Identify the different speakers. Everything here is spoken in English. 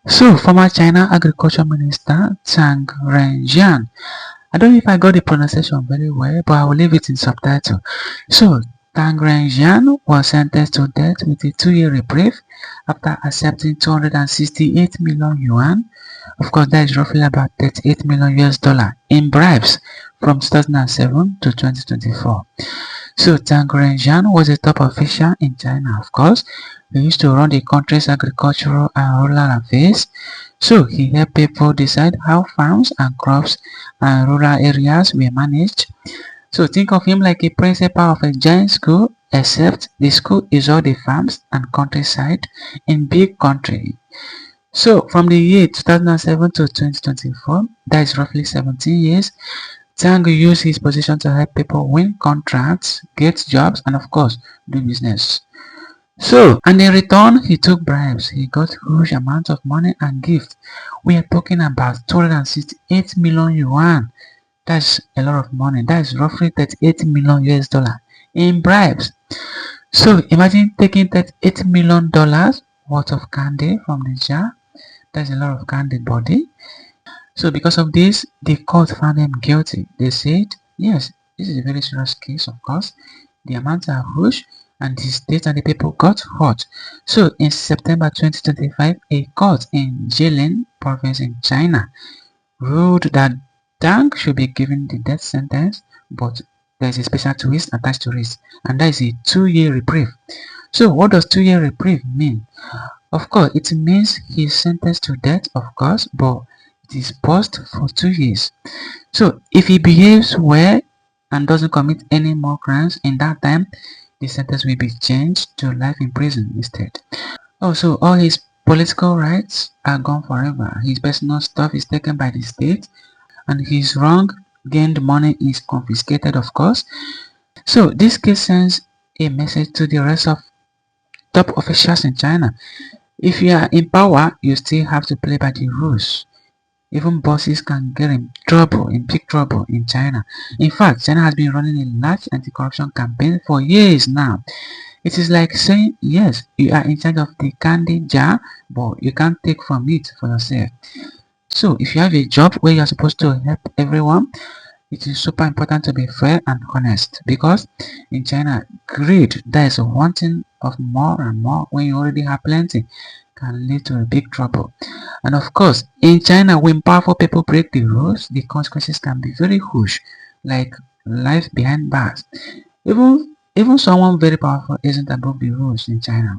Speaker 1: So, former China Agriculture Minister Tang Renjian, I don't know if I got the pronunciation very well, but I will leave it in subtitle. So, Tang Renjian was sentenced to death with a 2-year reprieve after accepting 268 million yuan. Of course, that is roughly about 38 million US dollar in bribes from 2007 to 2024. So Tang Renjian was a top official in China, of course. He used to run the country's agricultural and rural affairs. So he helped people decide how farms and crops and rural areas were managed. So think of him like a principal of a giant school, except the school is all the farms and countryside in big country. So from the year 2007 to 2024, that is roughly 17 years, Tang used his position to help people win contracts, get jobs, and of course, do business. So, and in return, he took bribes. He got huge amounts of money and gifts. We are talking about 268 million yuan. That's a lot of money. That is roughly 38 million US dollar in bribes. So imagine taking 38 million dollars worth of candy from the jar. That's a lot of candy, body. So because of this, the court found him guilty. They said, yes, this is a very serious case, of course. The amounts are huge and the state and the people got hurt. So in September 2025, a court in Jilin province in China ruled that Dang should be given the death sentence, but there's a special twist attached to it, and that is a 2-year reprieve. So what does 2-year reprieve mean? Of course, it means he is sentenced to death, of course, but it is paused for 2 years. So if he behaves well and doesn't commit any more crimes in that time, the sentence will be changed to life in prison instead. Also, all his political rights are gone forever. His personal stuff is taken by the state and his wrong gained money is confiscated, of course. So this case sends a message to the rest of top officials in China. If you are in power, you still have to play by the rules. Even bosses can get in trouble, in big trouble in China. In fact, China has been running a large anti-corruption campaign for years now. It is like saying, yes, you are in charge of the candy jar, but you can't take from it for yourself. So if you have a job where you are supposed to help everyone, it is super important to be fair and honest, because in China, greed, that is wanting of more and more when you already have plenty, can lead to a big trouble. And of course, in China, when powerful people break the rules, the consequences can be very huge, like life behind bars. Even someone very powerful isn't above the rules in China.